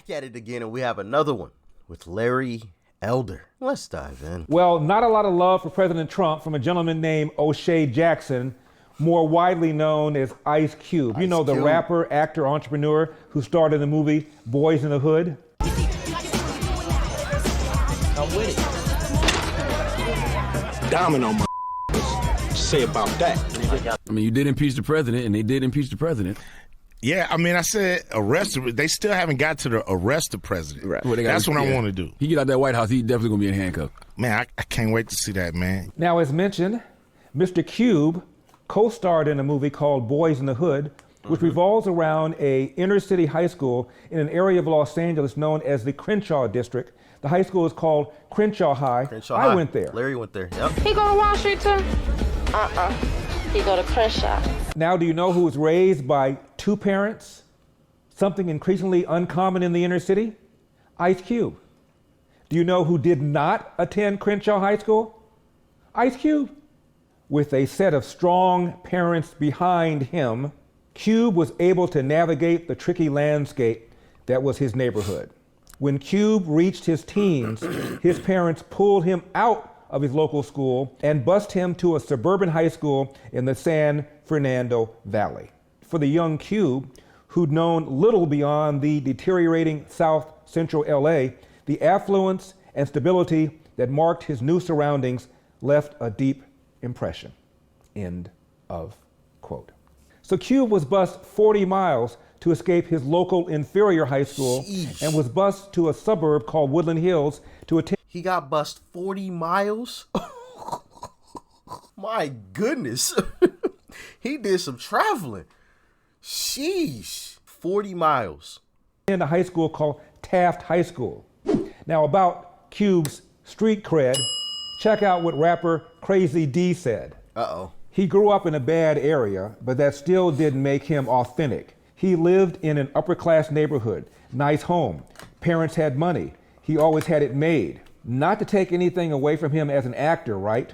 back at it again, and we have another one with Larry Elder. Let's dive in. Well, not a lot of love for President Trump from a gentleman named O'Shea Jackson, more widely known as Ice Cube. You know, the rapper, actor, entrepreneur who starred in the movie Boys in the Hood. I'm with it. Domino, say about that. I mean, you did impeach the president, and they did impeach the president. Yeah, I mean, I said arrest. They still haven't got to the arrest the president. Right. Well, that's what I want to do. He get out that White House, he definitely gonna be in handcuffs. Man, I can't wait to see that, man. Now, as mentioned, Mr. Cube co-starred in a movie called Boys in the Hood, which revolves around a inner city high school in an area of Los Angeles known as the Crenshaw District. The high school is called Crenshaw High. I went there. Larry went there. Yep. He go to Wall Street too? He go to Crenshaw. Now, do you know who was raised by two parents? Something increasingly uncommon in the inner city? Ice Cube. Do you know who did not attend Crenshaw High School? Ice Cube. With a set of strong parents behind him, Cube was able to navigate the tricky landscape that was his neighborhood. When Cube reached his teens, his parents pulled him out of his local school and bused him to a suburban high school in the San Fernando Valley. For the young Cube, who'd known little beyond the deteriorating South Central LA, the affluence and stability that marked his new surroundings left a deep impression. End of quote. So Cube was bused 40 miles to escape his local inferior high school and was bused to a suburb called Woodland Hills to attend. He got bused 40 miles? My goodness. He did some traveling. Sheesh. 40 miles. In a high school called Taft High School. Now, about Cube's street cred, check out what rapper Crazy D said. Uh-oh. He grew up in a bad area, but that still didn't make him authentic. He lived in an upper-class neighborhood, nice home. Parents had money. He always had it made. Not to take anything away from him as an actor, right?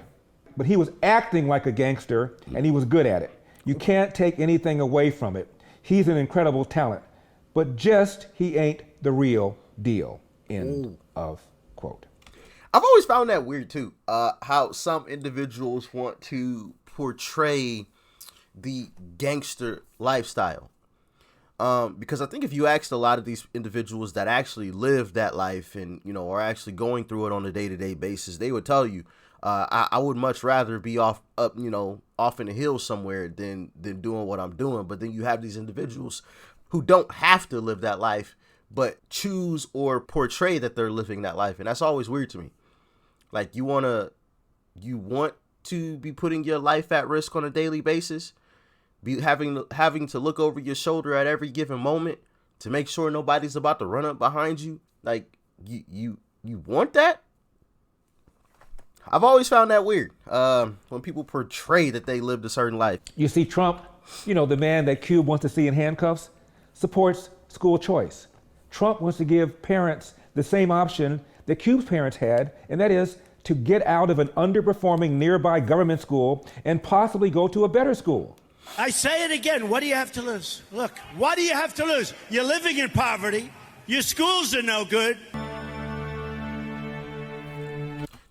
But he was acting like a gangster, and he was good at it. You can't take anything away from it. He's an incredible talent, but just he ain't the real deal. End of quote. I've always found that weird too, how some individuals want to portray the gangster lifestyle. Because I think if you asked a lot of these individuals that actually live that life and, you know, are actually going through it on a day-to-day basis, they would tell you, I would much rather be off in the hills somewhere than doing what I'm doing. But then you have these individuals who don't have to live that life, but choose or portray that they're living that life. And that's always weird to me. Like, you want to be putting your life at risk on a daily basis, be having to look over your shoulder at every given moment to make sure nobody's about to run up behind you. Like, you want that? I've always found that weird when people portray that they lived a certain life. You see, Trump, the man that Cube wants to see in handcuffs, supports school choice. Trump wants to give parents the same option that Cube's parents had, and that is to get out of an underperforming nearby government school and possibly go to a better school. I say it again, what do you have to lose? Look, what do you have to lose? You're living in poverty. Your schools are no good.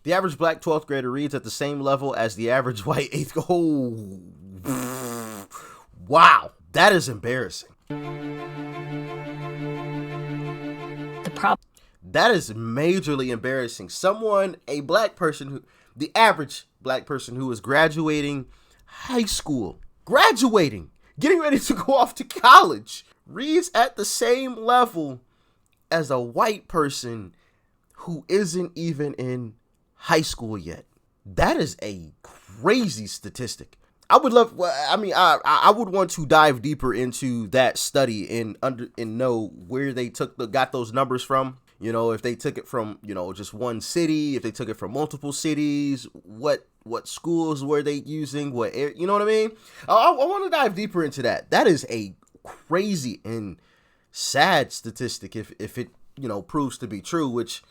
The average black 12th grader reads at the same level as the average white 8th grader. Oh, wow, that is embarrassing. That is majorly embarrassing. A black person, the average black person who is graduating high school, getting ready to go off to college, reads at the same level as a white person who isn't even in high school yet. That is a crazy statistic. I would want to dive deeper into that study and know where they got those numbers from. If they took it from, just one city, if they took it from multiple cities, what schools were they using, you know what I mean? I want to dive deeper into that. That is a crazy and sad statistic if it, proves to be true, which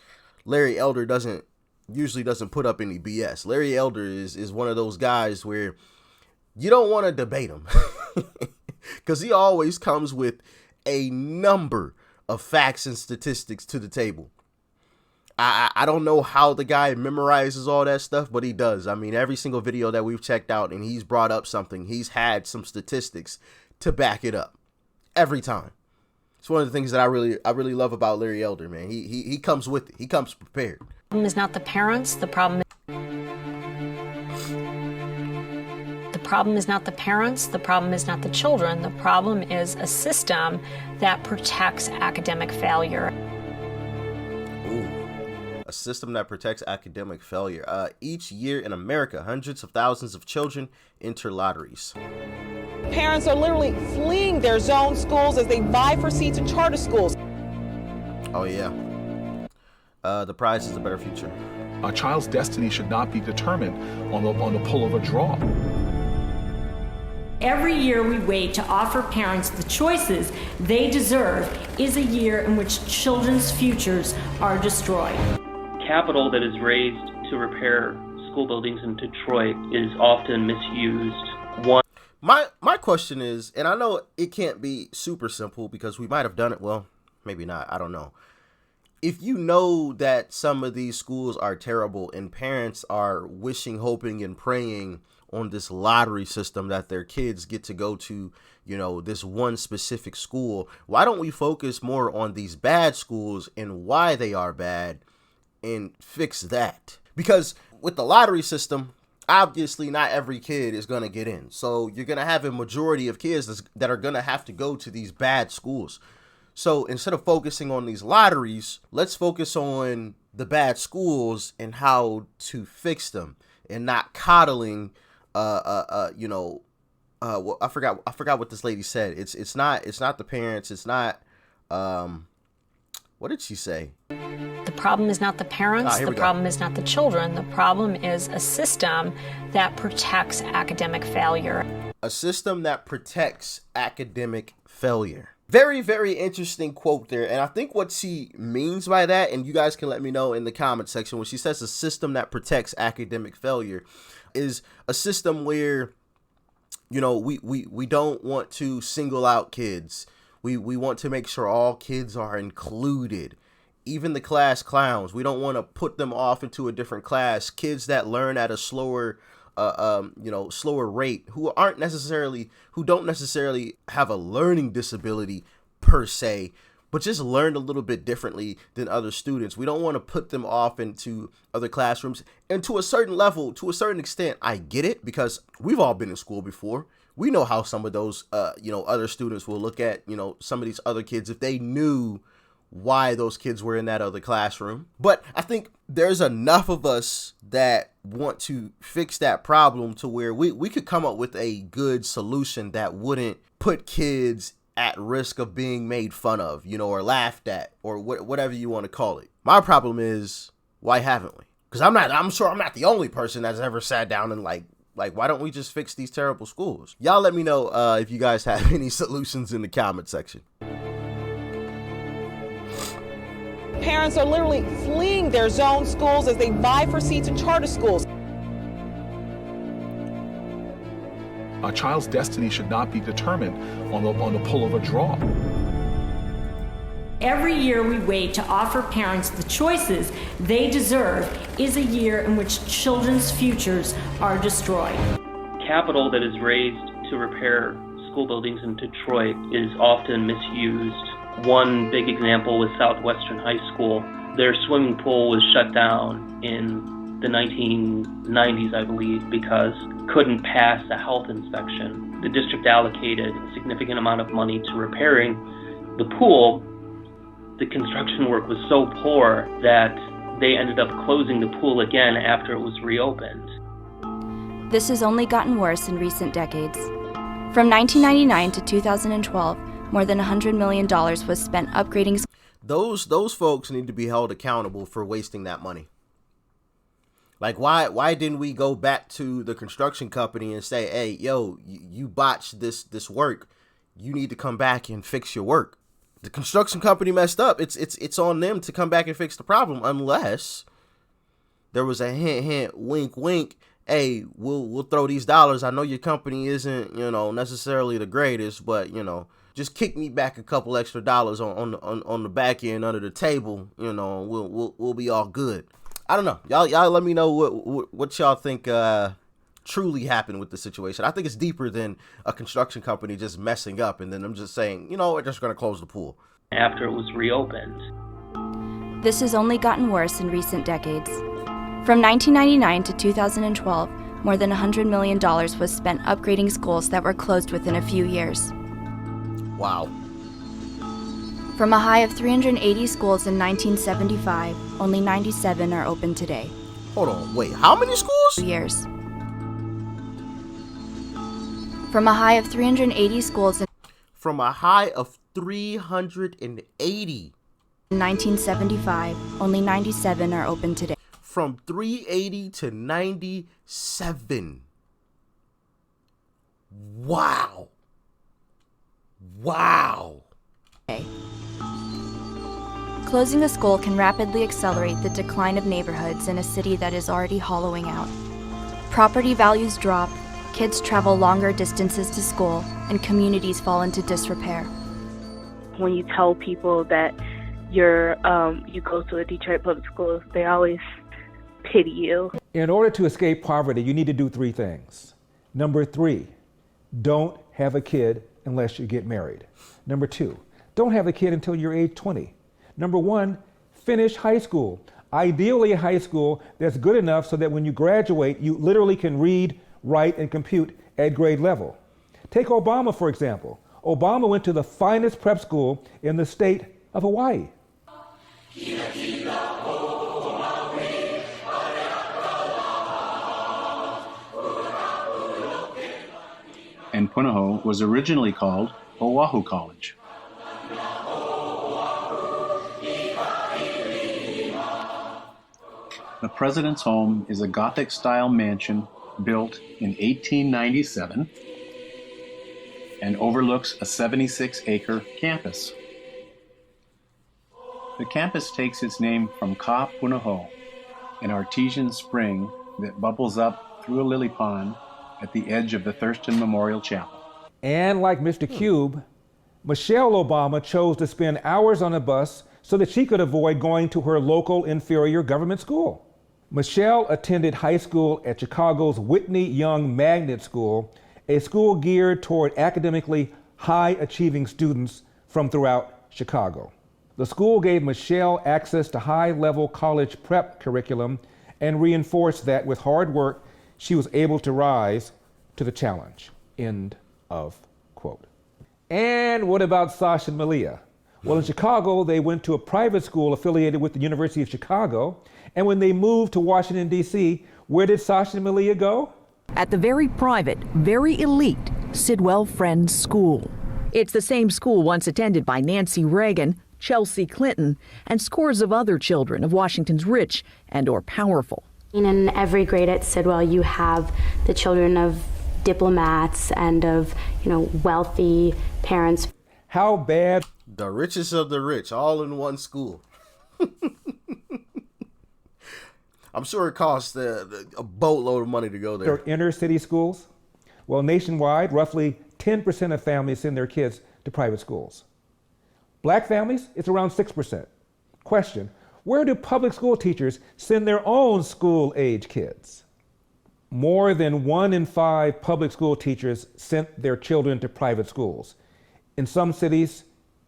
Larry Elder usually doesn't put up any BS. Larry Elder is one of those guys where you don't want to debate him because he always comes with a number of facts and statistics to the table. I don't know how the guy memorizes all that stuff, but he does. I mean, every single video that we've checked out and he's brought up something, he's had some statistics to back it up every time. It's one of the things that I really love about Larry Elder, man. He comes with it. He comes prepared. The problem is not the parents. The problem is not the parents. The problem is not the children. The problem is a system that protects academic failure. A system that protects academic failure. Each year in America, hundreds of thousands of children enter lotteries. Parents are literally fleeing their zone schools as they vie for seats in charter schools. Oh, yeah. The prize is a better future. A child's destiny should not be determined on the pull of a draw. Every year we wait to offer parents the choices they deserve is a year in which children's futures are destroyed. Capital that is raised to repair school buildings in Detroit is often misused. My question is, and I know it can't be super simple because we might have done it, well, maybe not, I don't know. If you know that some of these schools are terrible and parents are wishing, hoping, and praying on this lottery system that their kids get to go to, this one specific school, why don't we focus more on these bad schools and why they are bad and fix that? Because with the lottery system, obviously not every kid is going to get in. So you're going to have a majority of kids that are going to have to go to these bad schools. So instead of focusing on these lotteries, let's focus on the bad schools and how to fix them and not coddling, I forgot what this lady said. It's not the parents. It's not, what did she say? The problem is not the parents. The problem is not the children. The problem is a system that protects academic failure. A system that protects academic failure. Very, very interesting quote there. And I think what she means by that, and you guys can let me know in the comment section, when she says a system that protects academic failure, is a system where, we don't want to single out kids. We want to make sure all kids are included. Even the class clowns, we don't want to put them off into a different class. Kids that learn at a slower rate, who don't necessarily have a learning disability per se, but just learn a little bit differently than other students. We don't want to put them off into other classrooms. And to a certain level, to a certain extent, I get it, because we've all been in school before. We know how some of those, other students will look at, some of these other kids if they knew why those kids were in that other classroom. But I think there's enough of us that want to fix that problem to where we could come up with a good solution that wouldn't put kids at risk of being made fun of, or laughed at, or whatever you want to call it. My problem is, why haven't we? Because I'm sure I'm not the only person that's ever sat down and like, why don't we just fix these terrible schools? Y'all let me know if you guys have any solutions in the comment section. Parents are literally fleeing their zone schools as they vie for seats in charter schools. A child's destiny should not be determined on the pull of a draw. Every year we wait to offer parents the choices they deserve is a year in which children's futures are destroyed. Capital that is raised to repair school buildings in Detroit is often misused. One big example was Southwestern High School. Their swimming pool was shut down in the 1990s, I believe, because couldn't pass a health inspection. The district allocated a significant amount of money to repairing the pool. The construction work was so poor that they ended up closing the pool again after it was reopened. This has only gotten worse in recent decades. From 1999 to 2012, more than $100 million was spent upgrading. Those folks need to be held accountable for wasting that money. Like, why didn't we go back to the construction company and say, hey, yo, you botched this work. You need to come back and fix your work. The construction company messed up. It's on them to come back and fix the problem, unless there was a hint, wink, wink. Hey, we'll throw these dollars. I know your company isn't, necessarily the greatest, but, just kick me back a couple extra dollars on the back end under the table, we'll be all good. I don't know. Y'all let me know what y'all think truly happened with the situation. I think it's deeper than a construction company just messing up and then I'm just saying, we're just going to close the pool. After it was reopened. This has only gotten worse in recent decades. From 1999 to 2012, more than $100 million was spent upgrading schools that were closed within a few years. Wow. From a high of 380 schools in 1975, only 97 are open today. Hold on, wait, how many schools? Years. From a high of 380 schools in 1975, only 97 are open today. From 380 to 97. Wow. Closing a school can rapidly accelerate the decline of neighborhoods in a city that is already hollowing out. Property values drop, kids travel longer distances to school, and communities fall into disrepair. When you tell people that you go to a Detroit public school, they always pity you. In order to escape poverty, you need to do 3 things. Number 3, don't have a kid unless you get married. Number 2, don't have a kid until you're age 20. Number 1, finish high school. Ideally a high school that's good enough so that when you graduate, you literally can read, write, and compute at grade level. Take Obama, for example. Obama went to the finest prep school in the state of Hawaii. And Punahou was originally called Oahu College. The president's home is a Gothic-style mansion built in 1897 and overlooks a 76-acre campus. The campus takes its name from Ka Punahou, an artesian spring that bubbles up through a lily pond at the edge of the Thurston Memorial Chapel. And like Mr. Cube, Michelle Obama chose to spend hours on a bus so that she could avoid going to her local inferior government school. Michelle attended high school at Chicago's Whitney Young Magnet School, a school geared toward academically high-achieving students from throughout Chicago. The school gave Michelle access to high-level college prep curriculum and reinforced that with hard work, she was able to rise to the challenge. End of quote. And what about Sasha and Malia? Well, in Chicago, they went to a private school affiliated with the University of Chicago. And when they moved to Washington, D.C., where did Sasha and Malia go? At the very private, very elite Sidwell Friends School. It's the same school once attended by Nancy Reagan, Chelsea Clinton, and scores of other children of Washington's rich and/or powerful. In every grade at Sidwell, you have the children of diplomats and of, wealthy parents. How bad? The richest of the rich, all in one school. I'm sure it costs a boatload of money to go there. They're inner city schools. Well, nationwide, roughly 10% of families send their kids to private schools. Black families, it's around 6%. Question, where do public school teachers send their own school-age kids? More than 1 in 5 public school teachers sent their children to private schools. In some cities,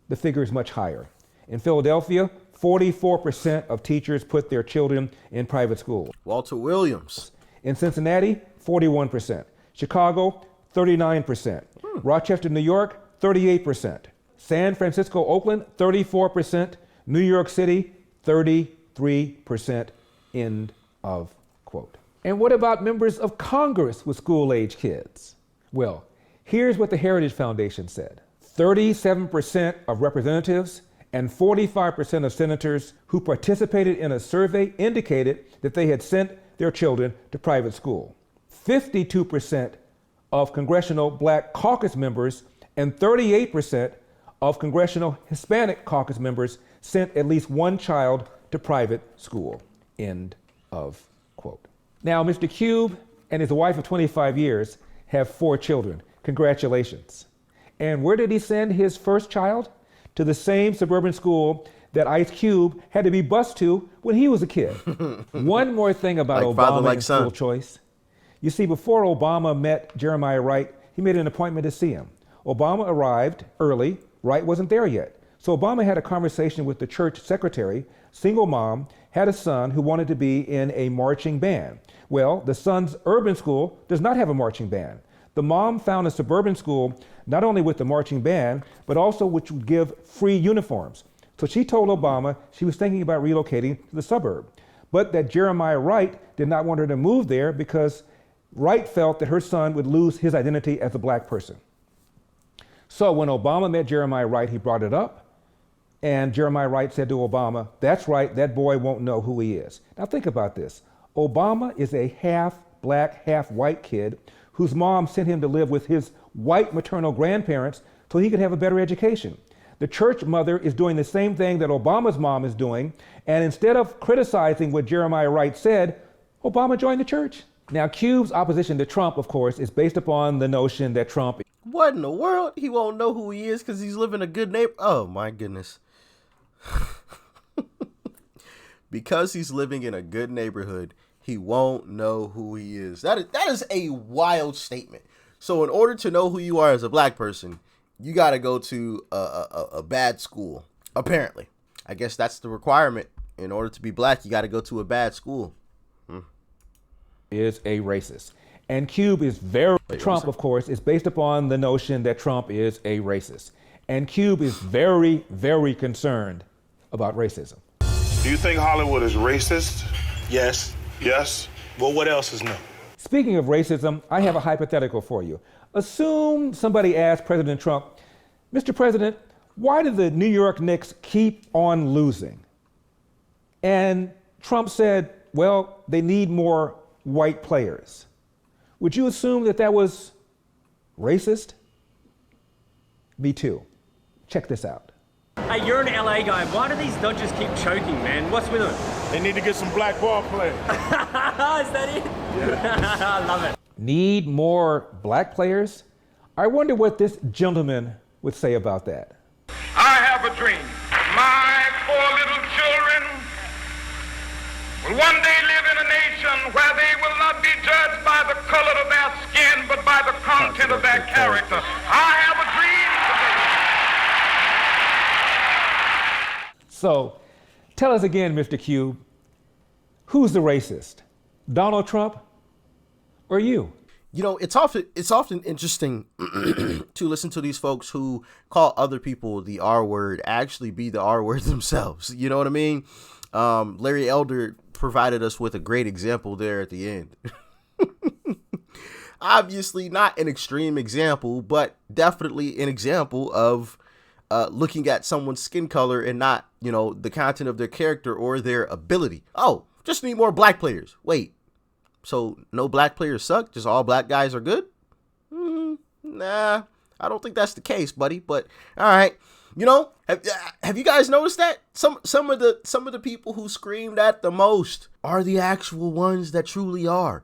the figure is much higher. In Philadelphia, 44% of teachers put their children in private schools. Walter Williams. In Cincinnati, 41%. Chicago, 39%. Rochester, New York, 38%. San Francisco, Oakland, 34%. New York City, 33%. End of quote. And what about members of Congress with school-age kids? Well, here's what the Heritage Foundation said. 37% of representatives and 45% of senators who participated in a survey indicated that they had sent their children to private school. 52% of Congressional Black Caucus members and 38% of Congressional Hispanic Caucus members sent at least one child to private school. End of quote. Now, Mr. Cube and his wife of 25 years have 4 children. Congratulations. And where did he send his first child? To the same suburban school that Ice Cube had to be bused to when he was a kid. One more thing about Obama and school choice. You see, before Obama met Jeremiah Wright, he made an appointment to see him. Obama arrived early. Wright wasn't there yet. So Obama had a conversation with the church secretary, single mom, had a son who wanted to be in a marching band. Well, the son's urban school does not have a marching band. The mom found a suburban school not only with the marching band, but also which would give free uniforms. So she told Obama she was thinking about relocating to the suburb, but that Jeremiah Wright did not want her to move there because Wright felt that her son would lose his identity as a black person. So when Obama met Jeremiah Wright, he brought it up, and Jeremiah Wright said to Obama, "That's right, that boy won't know who he is." Now think about this. Obama is a half black, half white kid whose mom sent him to live with his white maternal grandparents so he could have a better education. The church mother is doing the same thing that Obama's mom is doing, and instead of criticizing what Jeremiah Wright said, Obama joined the church. Now, Cube's opposition to Trump, of course, is based upon the notion that Trump... What in the world? He won't know who he is because he's living a good neighborhood? Oh, my goodness. Because he's living in a good neighborhood, he won't know who he is. That is a wild statement. So in order to know who you are as a black person, you got to go to a bad school, apparently. I guess that's the requirement. In order to be black, you got to go to a bad school. Is a racist. And Cube is Trump, of course, is based upon the notion that Trump is a racist. And Cube is very, very concerned about racism. Do you think Hollywood is racist? Yes. Yes? Well, what else is new? Speaking of racism, I have a hypothetical for you. Assume somebody asked President Trump, "Mr. President, why do the New York Knicks keep on losing?" And Trump said, "Well, they need more white players." Would you assume that that was racist? Me too. Check this out. Hey, you're an LA guy. Why do these Dodgers keep choking, man? What's with them? They need to get some black ball players. Is that it? Yeah. I love it. Need more black players? I wonder what this gentleman would say about that. I have a dream. My 4 little children will one day live in a nation where they will not be judged by the color of their skin, but by the content of their character. I have a dream. So, tell us again, Mr. Cube, who's the racist? Donald Trump or you? You know, it's often interesting to listen to these folks who call other people the R word actually be the R word themselves. You know what I mean? Larry Elder provided us with a great example there at the end. Obviously not an extreme example, but definitely an example of looking at someone's skin color and not, you know, the content of their character or their ability. Oh, just need more black players. Wait, so no black players suck? Just all black guys are good? Nah, I don't think that's the case, buddy. But all right, you know, have you guys noticed that some of the people who scream that the most are the actual ones that truly are?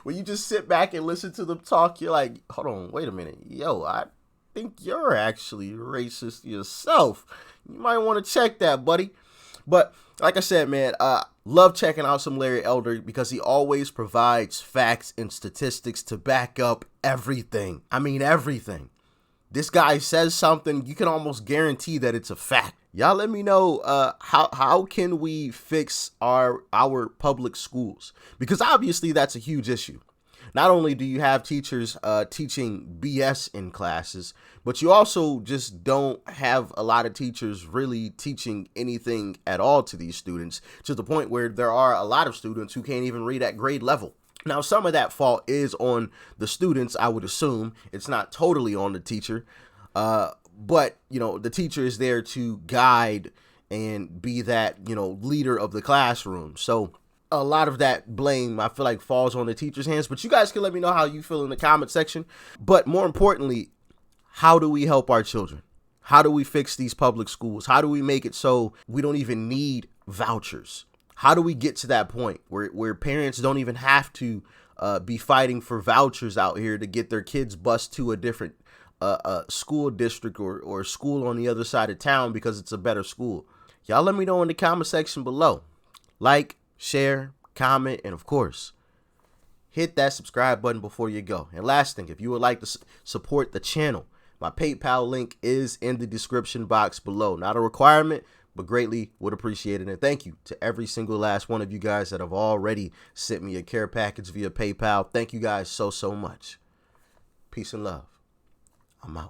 When you just sit back and listen to them talk, you're like, hold on, wait a minute. Yo, I think you're actually racist yourself. You might want to check that, buddy. But like I said, man, love checking out some Larry Elder because he always provides facts and statistics to back up everything. I mean, everything. This guy says something, you can almost guarantee that it's a fact. Y'all let me know how can we fix our public schools? Because obviously that's a huge issue. Not only do you have teachers teaching BS in classes, but you also just don't have a lot of teachers really teaching anything at all to these students, to the point where there are a lot of students who can't even read at grade level. Now, some of that fault is on the students, I would assume. It's not totally on the teacher. But, you know, the teacher is there to guide and be that, you know, leader of the classroom. So a lot of that blame, I feel like, falls on the teacher's hands. But you guys can let me know how you feel in the comment section. But more importantly, how do we help our children? How do we fix these public schools? How do we make it so we don't even need vouchers? How do we get to that point where parents don't even have to be fighting for vouchers out here to get their kids bused to a different school district or school on the other side of town because it's a better school. Y'all let me know in the comment section below. Like, share, comment, and of course, hit that subscribe button before you go. And last thing, if you would like to support the channel, my PayPal link is in the description box below. Not a requirement, but greatly would appreciate it. And thank you to every single last one of you guys that have already sent me a care package via PayPal. Thank you guys so much. Peace and love. I'm out.